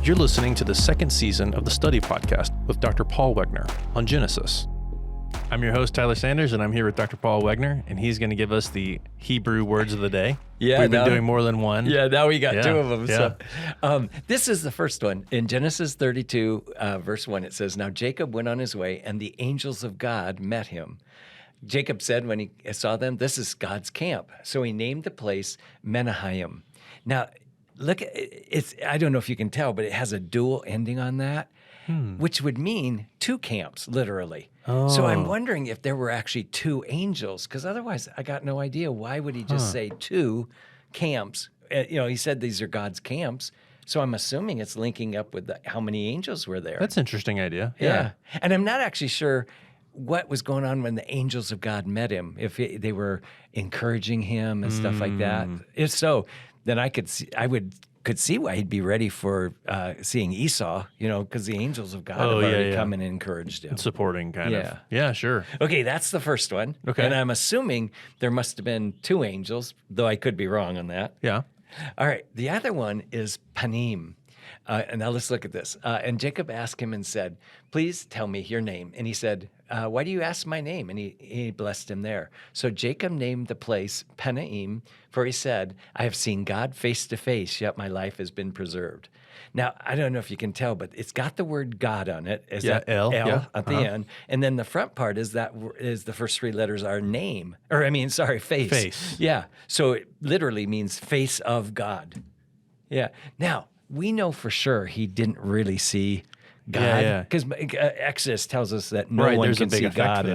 You're listening to the second season of the Study Podcast with Dr. Paul Wegner on Genesis. I'm your host, Tyler Sanders, and I'm here with Dr. Paul Wegner, and he's going to give us the Hebrew words of the day. Yeah, We've been doing more than one. Yeah, now we got two of them. Yeah. So, this is the first one. In Genesis 32, verse 1, it says, "Now Jacob went on his way, and the angels of God met him. Jacob said when he saw them, 'This is God's camp.' So he named the place Menahaim." Now, look, I don't know if you can tell, but it has a dual ending on that, which would mean two camps, literally. So I'm wondering if there were actually two angels, because otherwise I got no idea. Why would he just say two camps? He said these are God's camps. So I'm assuming it's linking up with how many angels were there. That's an interesting idea. Yeah. And I'm not actually sure what was going on when the angels of God met him, if they were encouraging him and stuff like that. If so, then I could see why he'd be ready for seeing Esau, because the angels of God have already come and encouraged him. Supporting kind of. Yeah, sure. Okay, that's the first one. Okay. And I'm assuming there must have been two angels, though I could be wrong on that. Yeah. All right, the other one is Panim. And now let's look at this. And Jacob asked him and said, "Please tell me your name." And he said, "Why do you ask my name?" And he blessed him there. So Jacob named the place Penaim, for he said, "I have seen God face to face, yet my life has been preserved." Now, I don't know if you can tell, but it's got the word God on it. Is that L at the end. And then the front part is the first three letters are name. Face. Face. Yeah. So it literally means face of God. Yeah. Now, we know for sure he didn't really see God, because Exodus tells us that no one can see God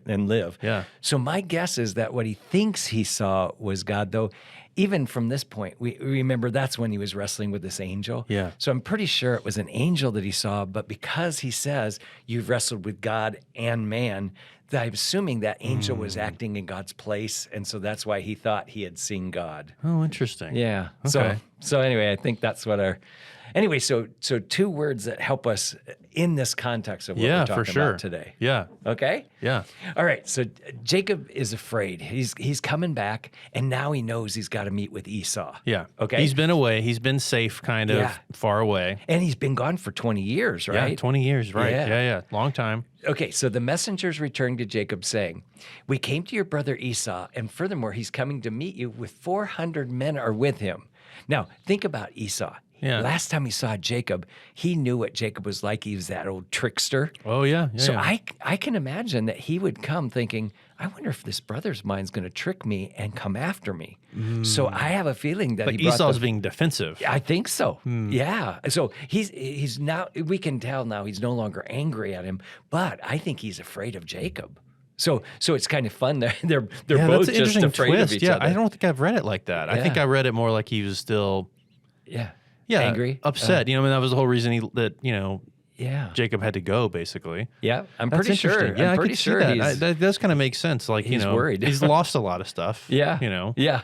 and live. Yeah. So my guess is that what he thinks he saw was God, though even from this point, we remember that's when he was wrestling with this angel. Yeah. So I'm pretty sure it was an angel that he saw, but because he says, "You've wrestled with God and man," I'm assuming that angel was acting in God's place, and so that's why he thought he had seen God. Oh, interesting. Yeah. Okay. So anyway, I think that's what Anyway, so two words that help us in this context of what we're talking about today. Yeah. Okay? Yeah. All right, so Jacob is afraid. He's coming back, and now he knows he's got to meet with Esau. Yeah. Okay? He's been away. He's been safe, kind of far away. And he's been gone for 20 years, right? Yeah, 20 years, right. Yeah. Long time. Okay, so the messengers returned to Jacob saying, "We came to your brother Esau, and furthermore, he's coming to meet you with 400 men are with him." Now, think about Esau. Yeah. Last time he saw Jacob, he knew what Jacob was like. He was that old trickster. Oh, yeah. So I can imagine that he would come thinking, "I wonder if this brother's mine's going to trick me and come after me." So I have a feeling that Like Esau's being defensive. I think so. Yeah. So he's now, we can tell now he's no longer angry at him, but I think he's afraid of Jacob. So it's kind of fun. They're both that's an just afraid twist. of each other. I don't think I've read it like that. I think I read it more like he was still angry, upset. That was the whole reason Yeah. Jacob had to go, basically. Yeah, I'm That's pretty sure. interesting. Yeah, I'm I pretty could see sure that. That does kind of make sense. Like, he's worried. He's lost a lot of stuff. Yeah. Yeah.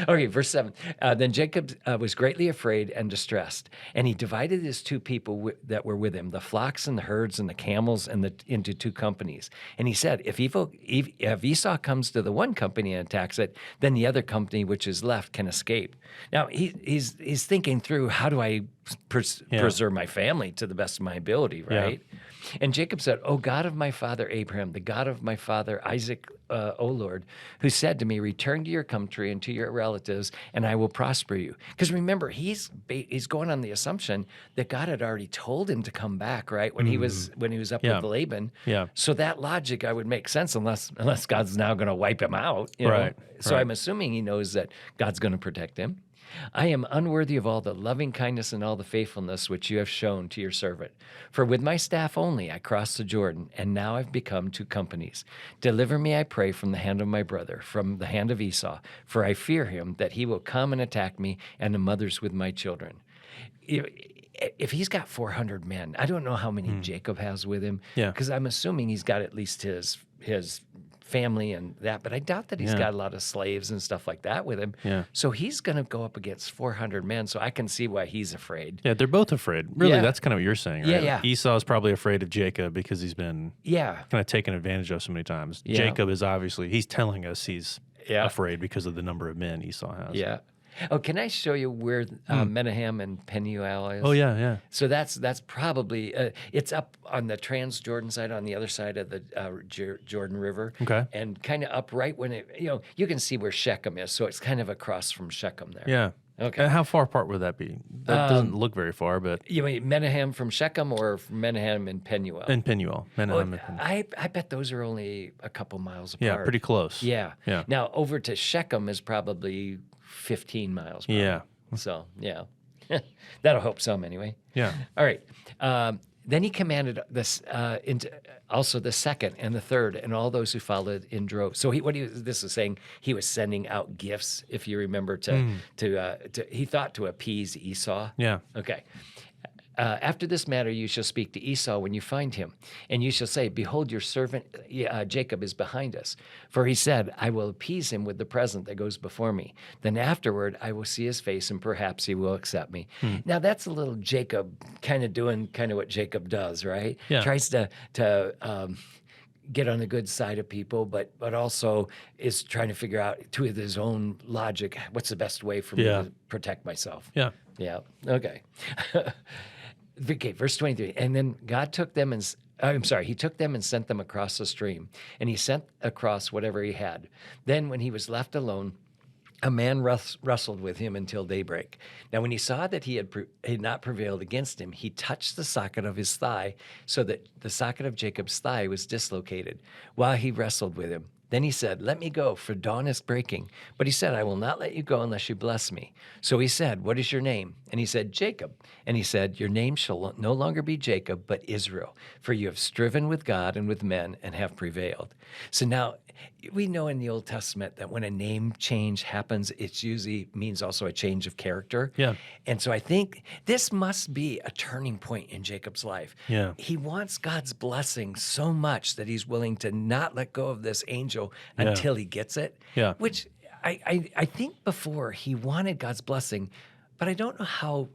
Okay, verse 7. Then Jacob was greatly afraid and distressed, and he divided his two people that were with him, the flocks and the herds and the camels, into two companies. And he said, if Esau comes to the one company and attacks it, then the other company which is left can escape. Now, he's thinking through, how do I preserve my family to the best of my ability, right? Yeah. And Jacob said, "O God of my father Abraham, the God of my father Isaac, O Lord, who said to me, 'Return to your country and to your relatives, and I will prosper you.'" Because remember, he's going on the assumption that God had already told him to come back, right? When he was up with Laban. Yeah. So that logic would make sense unless God's now going to wipe him out. Right. So I'm assuming he knows that God's going to protect him. "I am unworthy of all the loving kindness and all the faithfulness which you have shown to your servant. For with my staff only I crossed the Jordan, and now I've become two companies. Deliver me, I pray, from the hand of my brother, from the hand of Esau, for I fear him that he will come and attack me and the mothers with my children." If he's got 400 men, I don't know how many Jacob has with him, because I'm assuming he's got at least his family and that, but I doubt that he's got a lot of slaves and stuff like that with him. Yeah. So he's going to go up against 400 men, so I can see why he's afraid. Yeah, they're both afraid. Really, that's kind of what you're saying, right? Yeah. Esau's probably afraid of Jacob because he's been kind of taken advantage of so many times. Yeah. Jacob is obviously, he's telling us he's afraid because of the number of men Esau has. Yeah. Oh, can I show you where Menahem and Penuel is? Oh, yeah. So that's probably it's up on the Trans-Jordan side, on the other side of the Jordan River. Okay. And kind of up right when you can see where Shechem is. So it's kind of across from Shechem there. Yeah. Okay. And how far apart would that be? That doesn't look very far, but... You mean Menahem from Shechem or Menahem and Penuel? And Penuel. Menahem and Penuel. I bet those are only a couple miles apart. Yeah, pretty close. Yeah. Yeah. Now, over to Shechem is probably 15 miles. Probably. Yeah. So, yeah. That'll help some anyway. Yeah. All right. Then he commanded this also the second and the third and all those who followed in droves. So this is saying he was sending out gifts, if you remember, he thought to appease Esau. Yeah. Okay. After this matter, you shall speak to Esau when you find him, and you shall say, behold, your servant Jacob is behind us. For he said, I will appease him with the present that goes before me. Then afterward, I will see his face, and perhaps he will accept me. Now, that's a little Jacob doing what Jacob does, right? Yeah. Tries to get on the good side of people, but also is trying to figure out, to his own logic, what's the best way for me to protect myself. Yeah. Yeah. Okay. Okay, verse 23. And then God took them he took them and sent them across the stream, and he sent across whatever he had. Then when he was left alone, a man wrestled with him until daybreak. Now, when he saw that he had not prevailed against him, he touched the socket of his thigh, so that the socket of Jacob's thigh was dislocated while he wrestled with him. Then he said, let me go, for dawn is breaking. But he said, I will not let you go unless you bless me. So he said, what is your name? And he said, Jacob. And he said, your name shall no longer be Jacob, but Israel, for you have striven with God and with men and have prevailed. So now we know in the Old Testament that when a name change happens, it usually means also a change of character. Yeah. And so I think this must be a turning point in Jacob's life. Yeah. He wants God's blessing so much that he's willing to not let go of this angel until he gets it. Yeah. Which I think before he wanted God's blessing, but I don't know how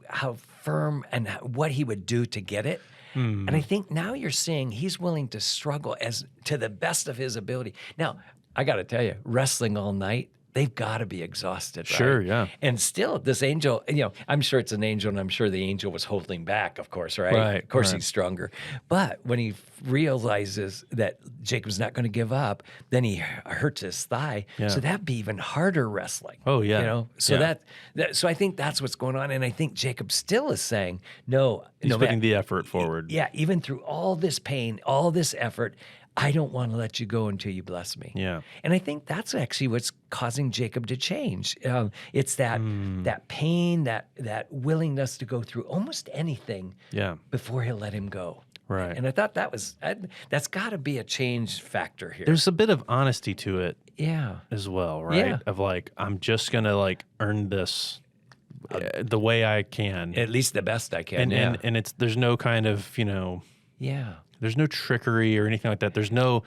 firm and what he would do to get it. And I think now you're seeing he's willing to struggle as to the best of his ability. Now, I got to tell you, wrestling all night, they've got to be exhausted, right? Sure, yeah. And still, this angel, I'm sure it's an angel, and I'm sure the angel was holding back, of course, right? Right, Of course, right. He's stronger. But when he realizes that Jacob's not going to give up, then he hurts his thigh. Yeah. So that'd be even harder wrestling. Oh, yeah. So Yeah. so I think that's what's going on. And I think Jacob still is saying, no. He's putting the effort forward. Yeah, even through all this pain, all this effort, I don't want to let you go until you bless me. Yeah. And I think that's actually what's causing Jacob to change. It's that pain, that willingness to go through almost anything before he'll let him go. Right. And I thought that's got to be a change factor here. There's a bit of honesty to it yeah. as well, right? Yeah. Of I'm just going to earn this the way I can. At least the best I can. And there's no kind of, yeah. there's no trickery or anything like that. There's no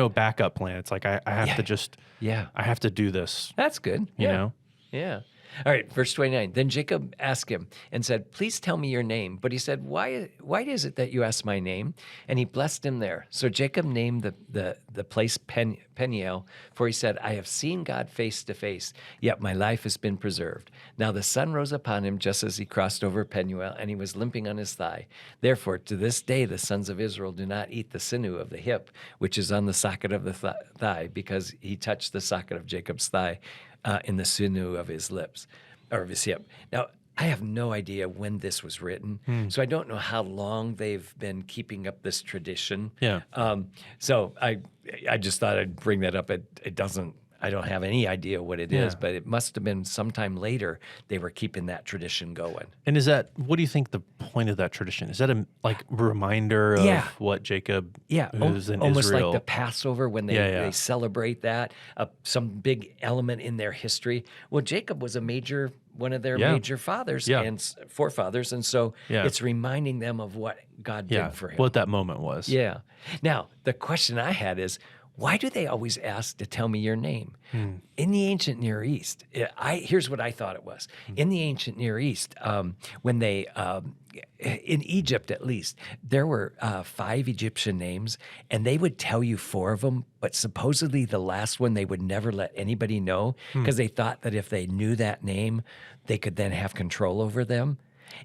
backup plan. It's I have to just, I have to do this. That's good. You know? Yeah. All right, verse 29. Then Jacob asked him and said, please tell me your name. But he said, why is it that you ask my name? And he blessed him there. So Jacob named the place Peniel, for he said, I have seen God face to face, yet my life has been preserved. Now the sun rose upon him just as he crossed over Peniel, and he was limping on his thigh. Therefore, to this day, the sons of Israel do not eat the sinew of the hip, which is on the socket of the thigh, because he touched the socket of Jacob's thigh in the sinew of his lips, or of his hip. Now, I have no idea when this was written, so I don't know how long they've been keeping up this tradition. Yeah. So I just thought I'd bring that up. It doesn't. I don't have any idea what it is, but it must have been sometime later they were keeping that tradition going. And what do you think the point of that tradition? Is that a reminder of what Jacob was in almost Israel? like the Passover when they celebrate that, some big element in their history. Well, Jacob was one of their major fathers and forefathers, and so it's reminding them of what God did for him. What that moment was. Yeah. Now, the question I had is, why do they always ask to tell me your name? In the ancient Near East, here's what I thought it was. In the ancient Near East, when they, in Egypt at least, there were 5 Egyptian names, and they would tell you 4 of them, but supposedly the last one they would never let anybody know because they thought that if they knew that name, they could then have control over them.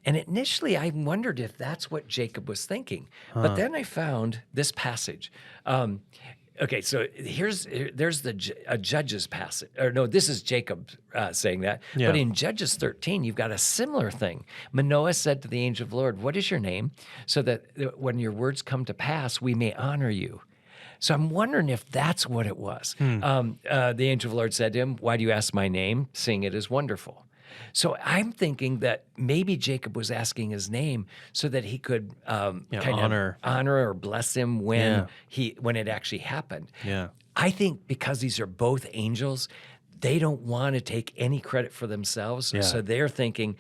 And initially, I wondered if that's what Jacob was thinking. But then I found this passage. Okay, so there's a Judges passage. Or no, this is Jacob saying that. Yeah. But in Judges 13, you've got a similar thing. Manoah said to the angel of the Lord, "What is your name? So that when your words come to pass, we may honor you." So I'm wondering if that's what it was. The angel of the Lord said to him, "Why do you ask my name, seeing it is wonderful?" So I'm thinking that maybe Jacob was asking his name so that he could kind of honor or bless him when it actually happened. Yeah. I think because these are both angels, they don't want to take any credit for themselves. Yeah. So they're thinking,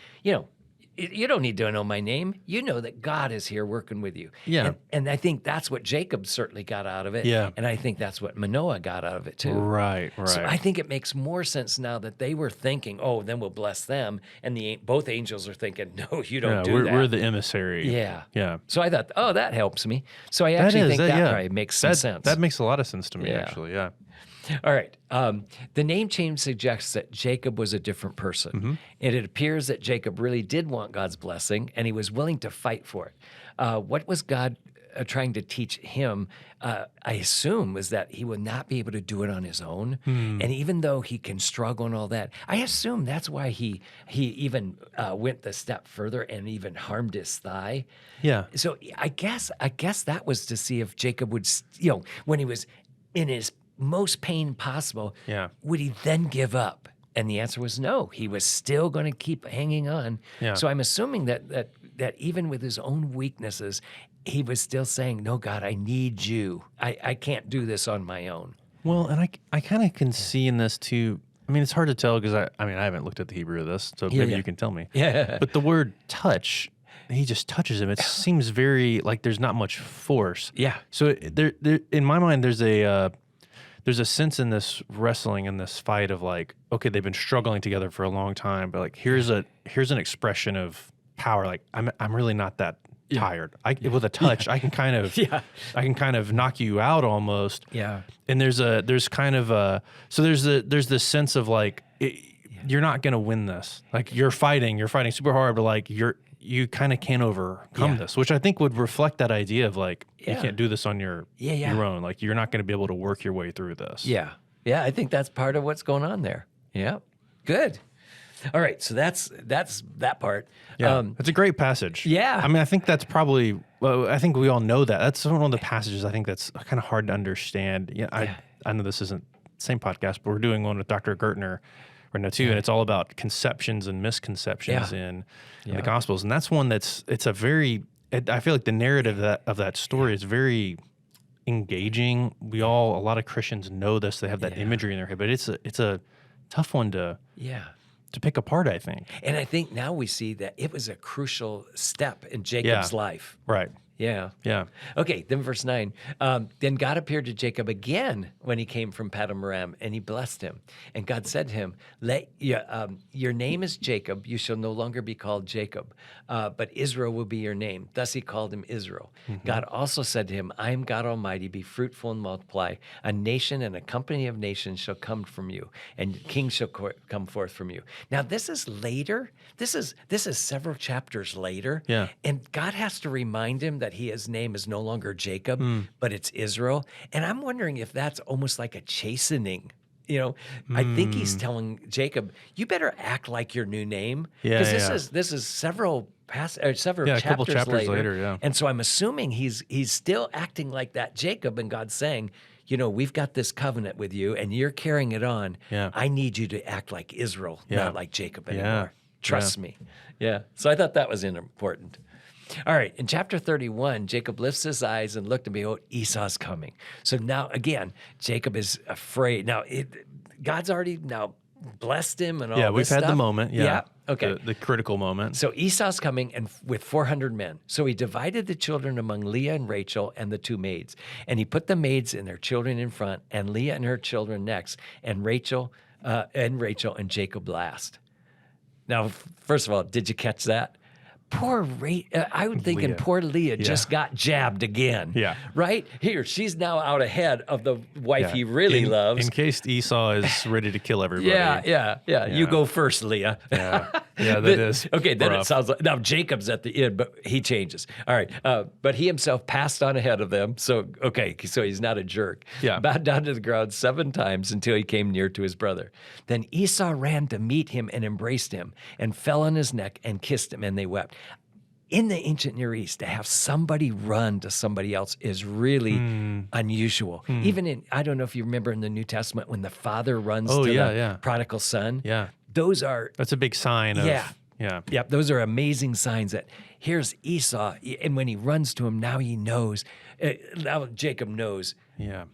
you don't need to know my name. You know that God is here working with you. Yeah. And I think that's what Jacob certainly got out of it. Yeah. And I think that's what Manoah got out of it too. Right. So I think it makes more sense now that they were thinking, oh, then we'll bless them. And both angels are thinking, no, you don't do that. We're the emissary. Yeah. Yeah. So I thought, oh, that helps me. So I actually think that probably makes some sense. That makes a lot of sense to me, actually. Yeah. All right. The name change suggests that Jacob was a different person. And it appears that Jacob really did want God's blessing, and he was willing to fight for it. What was God trying to teach him, I assume, was that he would not be able to do it on his own. And even though he can struggle and all that, I assume that's why he even went the step further and even harmed his thigh. Yeah. So I guess that was to see if Jacob would, when he was in his most pain possible, would he then give up? And the answer was no. He was still going to keep hanging on. Yeah. So I'm assuming that even with his own weaknesses, he was still saying, no, God, I need you. I can't do this on my own. Well, and I kind of can see in this too. I mean, it's hard to tell because I haven't looked at the Hebrew of this, so maybe you can tell me. Yeah. But the word touch, he just touches him. It seems very like there's not much force. Yeah. So there in my mind, there's a sense in this wrestling and this fight of like, okay, they've been struggling together for a long time, but like here's an expression of power. Like I'm really not that tired. With a touch, I can kind of knock you out almost. Yeah. And there's this sense of like you're not gonna win this. Like you're fighting super hard, but like you kind of can't overcome this, which I think would reflect that idea of like, you can't do this on your own. Like you're not going to be able to work your way through this. Yeah. Yeah. I think that's part of what's going on there. Yeah. Good. All right. So that's that part. Yeah. It's a great passage. Yeah. I mean, I think that's probably, I think we all know that. That's one of the passages I think that's kind of hard to understand. I know this isn't the same podcast, but we're doing one with Dr. Gertner right now too, and it's all about conceptions and misconceptions in the Gospels, and that's one it's a very. I feel like the narrative of that story is very engaging. A lot of Christians know this; they have that imagery in their head, but it's a tough one to pick apart, I think. And I think now we see that it was a crucial step in Jacob's life. Right. Yeah. Yeah. Okay, then verse 9. Then God appeared to Jacob again when he came from Paddan Aram, and he blessed him. And God said to him, your name is Jacob. You shall no longer be called Jacob, but Israel will be your name. Thus he called him Israel. Mm-hmm. God also said to him, I am God Almighty. Be fruitful and multiply. A nation and a company of nations shall come from you, and kings shall come forth from you. Now, this is later. This is several chapters later. Yeah. And God has to remind him that his name is no longer Jacob, but it's Israel. And I'm wondering if that's almost like a chastening. I think he's telling Jacob, you better act like your new name. Because this is several chapters later. And so I'm assuming he's still acting like that Jacob, and God's saying, we've got this covenant with you and you're carrying it on. Yeah. I need you to act like Israel, not like Jacob anymore. Trust me. Yeah. So I thought that was important. All right, in chapter 31, Jacob lifts his eyes and looked, and behold, Esau's coming. So now, again, Jacob is afraid. Now, God's already now blessed him and all this stuff. Yeah, we've had the moment. Yeah. Okay. The critical moment. So Esau's coming and with 400 men. So he divided the children among Leah and Rachel and the two maids. And he put the maids and their children in front, and Leah and her children next, and Rachel and Jacob last. Now, first of all, did you catch that? Poor I'm thinking Leah. poor Leah just got jabbed again. Yeah. Right? Here, she's now out ahead of the wife he really loves. In case Esau is ready to kill everybody. Yeah. You go first, Leah. Yeah, that is okay, then rough. it sounds like, now Jacob's at the end, but he changes. All right, but he himself passed on ahead of them. So he's not a jerk. Yeah. Bowed down to the ground 7 times until he came near to his brother. Then Esau ran to meet him and embraced him and fell on his neck and kissed him, and they wept. In the ancient Near East, to have somebody run to somebody else is really unusual. Even in, I don't know if you remember in the New Testament when the father runs to the prodigal son. Yeah. That's a big sign of, Yep, those are amazing signs that here's Esau, and when he runs to him, now he knows, now Jacob knows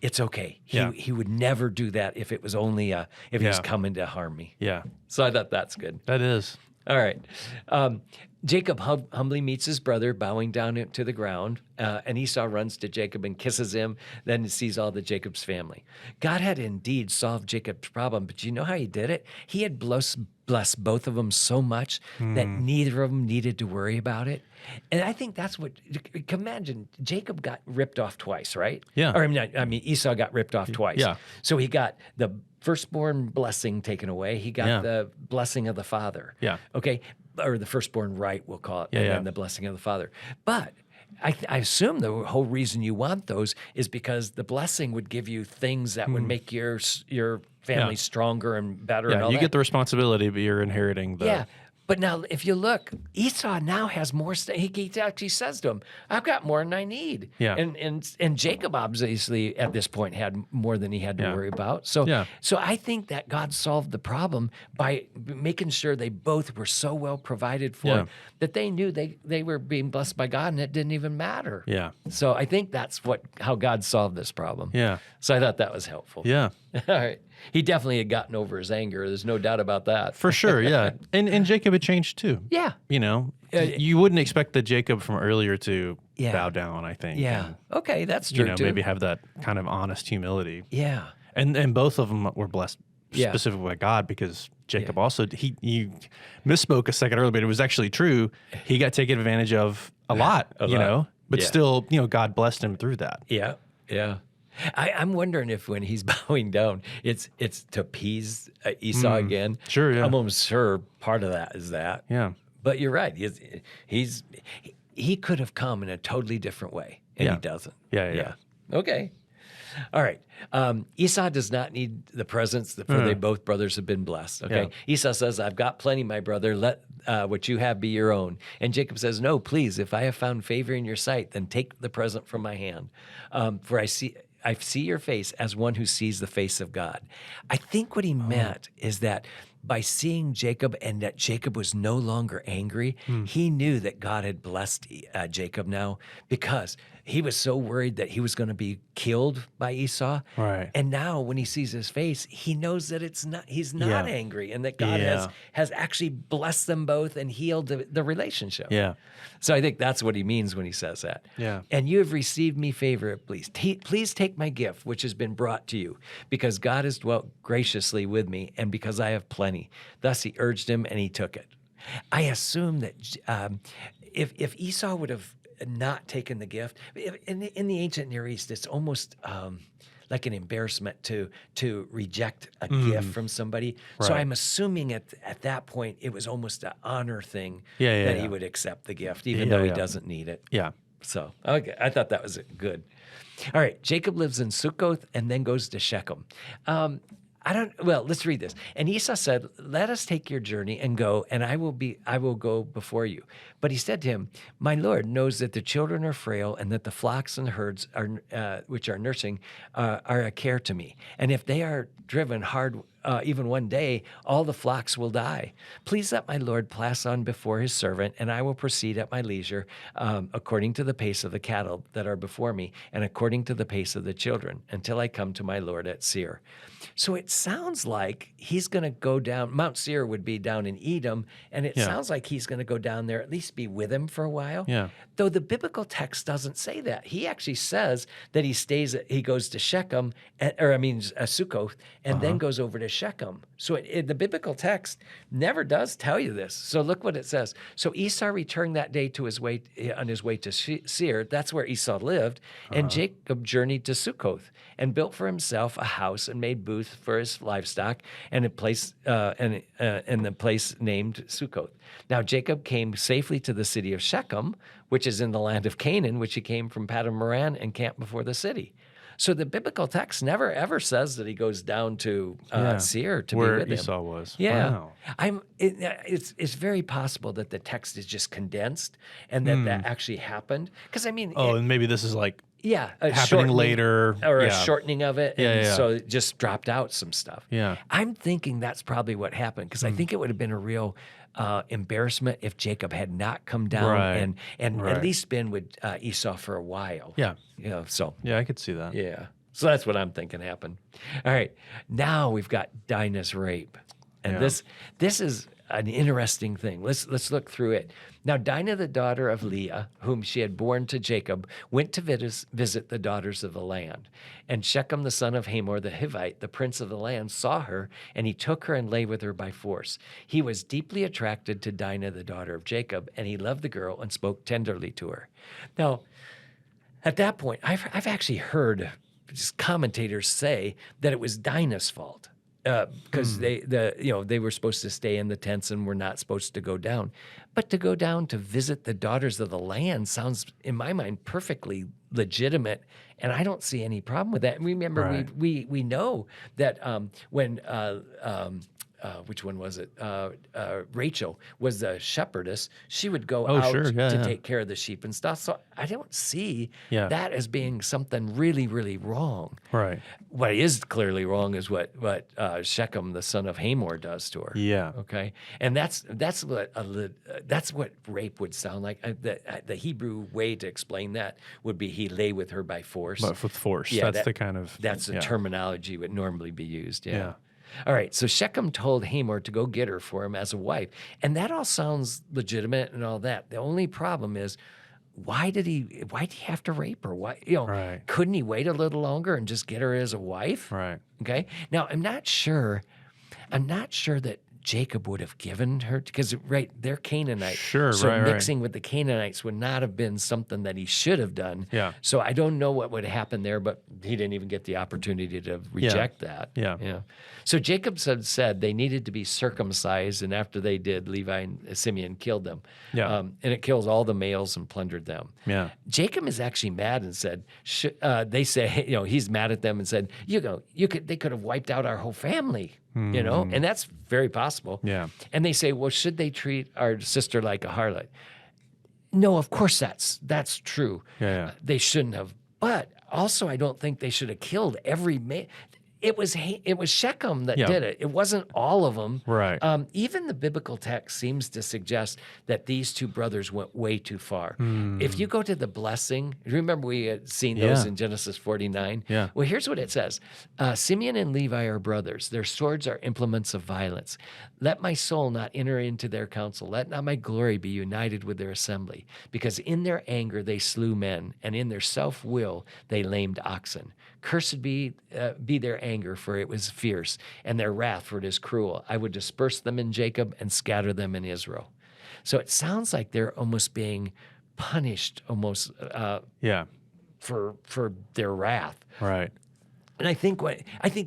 it's okay. He would never do that if it was only, if he was coming to harm me. Yeah. So I thought that's good. That is. All right. Jacob humbly meets his brother, bowing down to the ground, and Esau runs to Jacob and kisses him, then sees all the Jacob's family. God had indeed solved Jacob's problem, but you know how he did it? He had blessed both of them so much that neither of them needed to worry about it. And I think that's what, imagine, Jacob got ripped off twice, right? Yeah. Or I mean, Esau got ripped off twice. Yeah. So he got the firstborn blessing taken away. He got the blessing of the father. Yeah. Okay. Or the firstborn right, we'll call it, and then the blessing of the father. But I assume the whole reason you want those is because the blessing would give you things that would make your family stronger and better. And all you that. get the responsibility, but you're inheriting the... But now, if you look, Esau now has more. He actually says to him, "I've got more than I need." Yeah. And Jacob obviously at this point had more than he had to worry about. So I think that God solved the problem by making sure they both were so well provided for that they knew they were being blessed by God, and it didn't even matter. Yeah. So I think that's how God solved this problem. Yeah. So I thought that was helpful. Yeah. All right. He definitely had gotten over his anger. There's no doubt about that. For sure, yeah. And Jacob had changed too. Yeah. You know, you wouldn't expect the Jacob from earlier to bow down, I think. Yeah. And, okay, that's true too. Maybe have that kind of honest humility. Yeah. And both of them were blessed specifically by God, because Jacob also, he misspoke a second earlier, but it was actually true. He got taken advantage of a lot, but still, God blessed him through that. Yeah. Yeah. I'm wondering if when he's bowing down, it's to appease Esau again. Sure, yeah. I'm almost sure part of that is that. Yeah. But you're right. He could have come in a totally different way, and he doesn't. Yeah. Okay. All right. Esau does not need the presents, for they both brothers have been blessed. Okay. Yeah. Esau says, "I've got plenty, my brother. Let what you have be your own." And Jacob says, "No, please. If I have found favor in your sight, then take the present from my hand. For I see your face as one who sees the face of God." I think what he meant is that by seeing Jacob and that Jacob was no longer angry, he knew that God had blessed Jacob now, because he was so worried that he was going to be killed by Esau. Right. And now when he sees his face, he knows that he's not angry, and that God has actually blessed them both and healed the relationship. Yeah. So I think that's what he means when he says that. Yeah. "And you have received me favor, please. Please take my gift, which has been brought to you, because God has dwelt graciously with me, and because I have plenty." Thus he urged him, and he took it. I assume that if Esau would have not taken the gift, in the ancient Near East, it's almost like an embarrassment to reject a gift from somebody. So Right. I'm assuming at that point it was almost an honor thing Yeah, that yeah. he would accect the gift, even though he doesn't need it. Yeah. So okay, I thought that was good. All right, Jacob lives in Sukkoth and then goes to Shechem. Let's read this. "And Esau said, 'Let us take your journey and go, and I will go before you.' But he said to him, 'My Lord knows that the children are frail, and that the flocks and the herds which are nursing are a care to me. And if they are driven hard even one day, all the flocks will die. Please let my Lord pass on before his servant, and I will proceed at my leisure, according to the pace of the cattle that are before me, and according to the pace of the children, until I come to my Lord at Seir. So it sounds like he's going to go down. Mount Seir would be down in Edom, and it sounds like he's going to go down there, at least be with him for a while. Yeah. Though the biblical text doesn't say that. He actually says that he goes to Shechem, Sukkoth, and then goes over to Shechem. So the biblical text never does tell you this. So look what it says. So Esau returned that day on his way to Seir. That's where Esau lived. And Jacob journeyed to Sukkoth and built for himself a house and made booths for his livestock and a place and the place named Sukkoth. Now Jacob came safely to the city of Shechem, which is in the land of Canaan, which he came from Paddan Moran and camped before the city. So the biblical text never ever says that he goes down to Seir to where be with him. Esau was. Yeah, Wow. It's very possible that the text is just condensed and that actually happened. Because And maybe this is like a happening later, or a shortening of it, and Yeah. so it just dropped out some stuff. Yeah. I'm thinking that's probably what happened because I think it would have been a real embarrassment if Jacob had not come down and at least been with Esau for a while. Yeah. So Yeah, I could see that. yeah. So that's what I'm thinking happened. All right. Now we've got Dinah's rape. And this is an interesting thing. Let's look through it. Now Dinah, the daughter of Leah, whom she had borne to Jacob, went to visit the daughters of the land. And Shechem, the son of Hamor the Hivite, the prince of the land, saw her, and he took her and lay with her by force. He was deeply attracted to Dinah, the daughter of Jacob, and he loved the girl and spoke tenderly to her. Now, at that point, I've actually heard commentators say that it was Dinah's fault. Because they were supposed to stay in the tents and were not supposed to go down. But to go down to visit the daughters of the land sounds, in my mind, perfectly legitimate, and I don't see any problem with that. And remember, we know that when which one was it? Rachel was the shepherdess. She would go out to take care of the sheep and stuff. So I don't see that as being something really, really wrong. Right. What is clearly wrong is what Shechem, the son of Hamor, does to her. Yeah. Okay. And that's what rape would sound like. The Hebrew way to explain that would be he lay with her by force. But with force. Yeah, That's the terminology would normally be used. Yeah. All right, so Shechem told Hamor to go get her for him as a wife, and that all sounds legitimate and all that. The only problem is, why did he have to rape her? Why, couldn't he wait a little longer and just get her as a wife? Right. Okay. Now I'm not sure that Jacob would have given her, because they're Canaanites. Sure, so mixing with the Canaanites would not have been something that he should have done. Yeah. So I don't know what would happen there, but he didn't even get the opportunity to reject that. Yeah. So Jacob said they needed to be circumcised, and after they did, Levi and Simeon killed them. Yeah. And it kills all the males and plundered them. Yeah. Jacob is actually mad and said, they say, he's mad at them and said, they could have wiped out our whole family. And that's very possible. Yeah. And they say, well, should they treat our sister like a harlot? No, of course that's true. Yeah. They shouldn't have. But also, I don't think they should have killed every man. It was Shechem that did it. It wasn't all of them. Right. Even the biblical text seems to suggest that these two brothers went way too far. If you go to the blessing, remember we had seen those in Genesis 49? Yeah. Well, here's what it says. Simeon and Levi are brothers. Their swords are implements of violence. Let my soul not enter into their counsel. Let not my glory be united with their assembly. Because in their anger they slew men, and in their self-will they lamed oxen. Cursed be their anger, for it was fierce, and their wrath, for it is cruel. I would disperse them in Jacob and scatter them in Israel. So it sounds like they're almost being punished, for their wrath. Right. And I think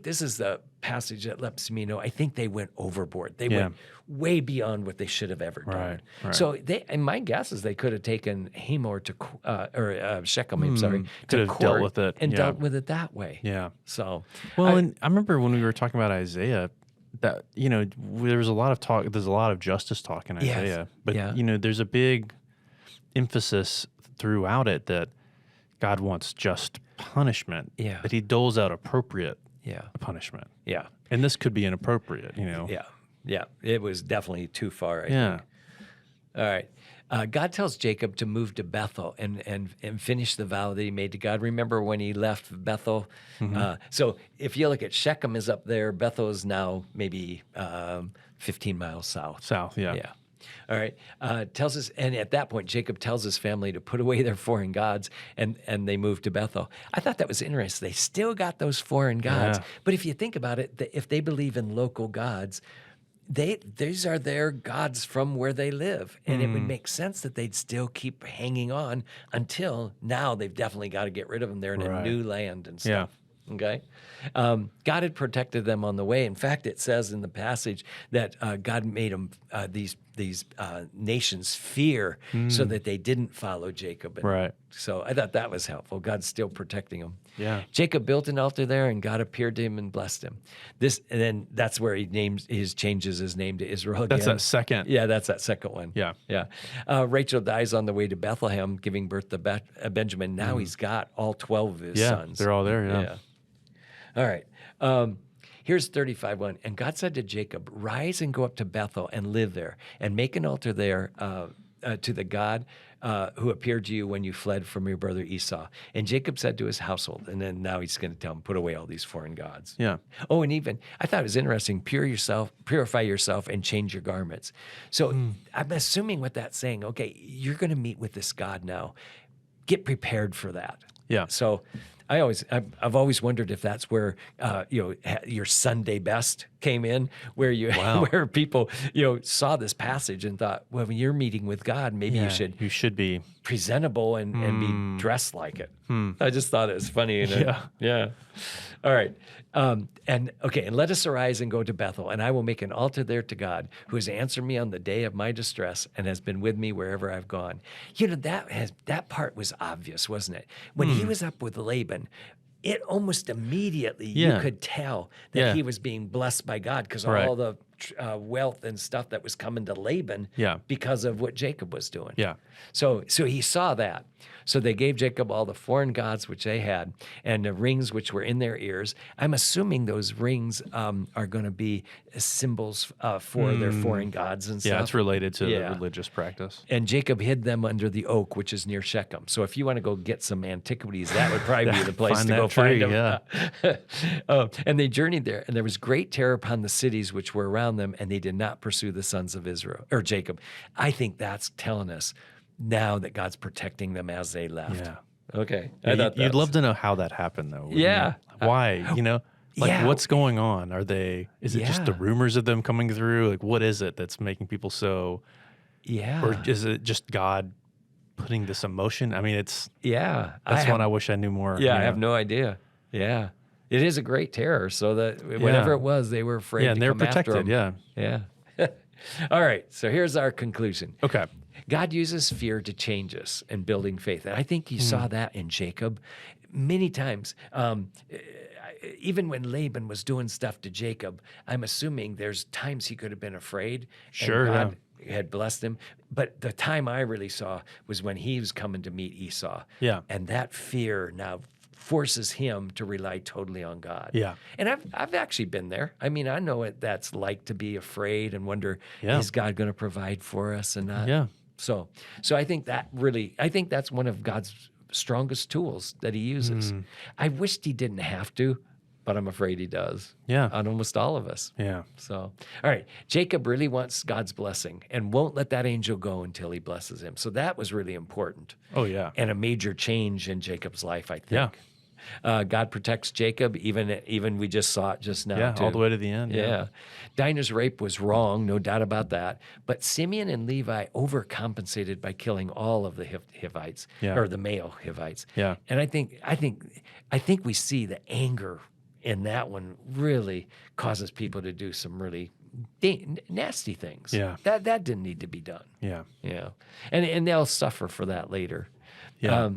this is the passage that lets me know. I think they went overboard. They went way beyond what they should have ever done. Right. So and my guess is they could have taken Hamor to Shechem, to court, dealt with it and dealt with it that way. Yeah. So and I remember when we were talking about Isaiah, that there was a lot of talk. There's a lot of justice talk in Isaiah, but there's a big emphasis throughout it that God wants just punishment. Yeah. That He doles out appropriate Yeah. punishment. Yeah. And this could be inappropriate, Yeah. Yeah. It was definitely too far, I Yeah. think. All right. God tells Jacob to move to Bethel and finish the vow that he made to God. Remember when he left Bethel? So if you look at Shechem is up there, Bethel is now maybe 15 miles south. South, yeah. Yeah. All right. Tells us, and at that point, Jacob tells his family to put away their foreign gods, and they moved to Bethel. I thought that was interesting. They still got those foreign gods, Yeah. but if you think about it, if they believe in local gods, these are their gods from where they live, and it would make sense that they'd still keep hanging on until now. They've definitely got to get rid of them. They're in a new land and stuff. Yeah. Okay, God had protected them on the way. In fact, it says in the passage that God made them these nations fear so that they didn't follow Jacob. And Right. so I thought that was helpful. God's still protecting them. Yeah. Jacob built an altar there, and God appeared to him and blessed him. And then that's where he changes his name to Israel again. That's that second. Yeah, that's that second one. Yeah. Yeah. Rachel dies on the way to Bethlehem, giving birth to Benjamin. Now he's got all 12 of his sons. They're all there, yeah. All right. Here's 35:1. And God said to Jacob, rise and go up to Bethel and live there, and make an altar there to the God who appeared to you when you fled from your brother Esau. And Jacob said to his household, and then now he's going to tell him, put away all these foreign gods. Yeah. Oh, and even, I thought it was interesting, purify yourself and change your garments. So I'm assuming what that's saying, okay, you're going to meet with this God now. Get prepared for that. Yeah. So I've always wondered if that's where your Sunday best came in, where where people saw this passage and thought, well, when you're meeting with God, maybe you should be presentable and be dressed like it. I just thought it was funny. Yeah. All right. And let us arise and go to Bethel, and I will make an altar there to God, who has answered me on the day of my distress and has been with me wherever I've gone. That part was obvious, wasn't it? When he was up with Laban, it almost immediately you could tell that he was being blessed by God because all the wealth and stuff that was coming to Laban because of what Jacob was doing. Yeah. So he saw that. So they gave Jacob all the foreign gods which they had and the rings which were in their ears. I'm assuming those rings are going to be symbols for their foreign gods and stuff. Yeah, it's related to the religious practice. And Jacob hid them under the oak, which is near Shechem. So if you want to go get some antiquities, that would probably be the place to go find them. Yeah. And they journeyed there, and there was great terror upon the cities which were around them, and they did not pursue the sons of Israel or Jacob. I think that's telling us now that God's protecting them as they left. Yeah. Okay. You'd love to know how that happened, though. Yeah. Why? What's going on? Is it just the rumors of them coming through? Like, what is it that's making people so? Yeah. Or is it just God putting this emotion? I mean, that's one I wish I knew more. Yeah, I have no idea. Yeah. It is a great terror. So that whatever it was, they were afraid to and they're come after protected. them. Yeah. All right. So here's our conclusion. Okay. God uses fear to change us in building faith. And I think you saw that in Jacob many times. Even when Laban was doing stuff to Jacob, I'm assuming there's times he could have been afraid. Sure. And God had blessed him. But the time I really saw was when he was coming to meet Esau. Yeah. And that fear now forces him to rely totally on God. Yeah. And I've actually been there. I mean, I know what that's like to be afraid and wonder, Yeah. is God going to provide for us and not? Yeah. So I think that's one of God's strongest tools that he uses. I wished he didn't have to, but I'm afraid he does. Yeah. On almost all of us. Yeah. So, all right. Jacob really wants God's blessing and won't let that angel go until he blesses him. So that was really important. Oh, yeah. And a major change in Jacob's life, I think. Yeah. God protects Jacob, even we just saw it just now. Yeah, too. all the way to the end. Yeah. Dinah's rape was wrong, no doubt about that. But Simeon and Levi overcompensated by killing all of the Hivites, or the male Hivites. Yeah. And I think we see the anger in that one really causes people to do some really nasty things. Yeah. That didn't need to be done. Yeah. Yeah. And they'll suffer for that later. Yeah.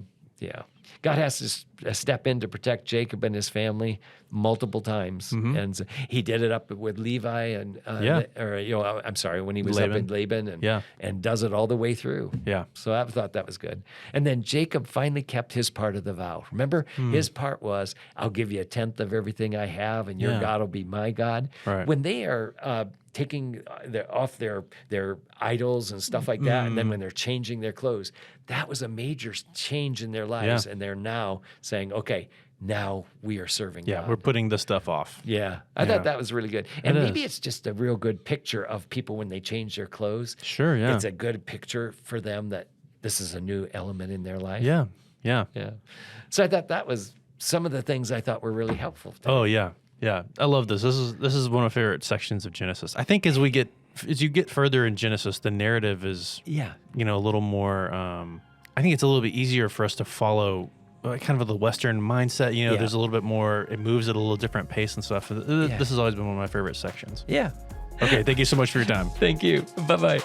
Yeah. God has to step in to protect Jacob and his family multiple times. And so he did it up with Levi and, I'm sorry, when he was up in Laban and does it all the way through. Yeah. So I thought that was good. And then Jacob finally kept his part of the vow. Remember, his part was, I'll give you 1/10 of everything I have and your God will be my God. Right. When they are taking off their idols and stuff like that, and then when they're changing their clothes, that was a major change in their lives. And they're now saying, okay, now we are serving God. We're putting this stuff off. Yeah. I thought that was really good. And maybe it's just a real good picture of people when they change their clothes. Sure, yeah. It's a good picture for them that this is a new element in their life. Yeah, yeah. Yeah. So I thought that was some of the things I thought were really helpful today. Oh, yeah. Yeah, I love this. This is one of my favorite sections of Genesis. I think as you get further in Genesis, the narrative is a little more. I think it's a little bit easier for us to follow, kind of the Western mindset. There's a little bit more. It moves at a little different pace and stuff. This has always been one of my favorite sections. Yeah. Okay, thank you so much for your time. Thank you. Bye-bye.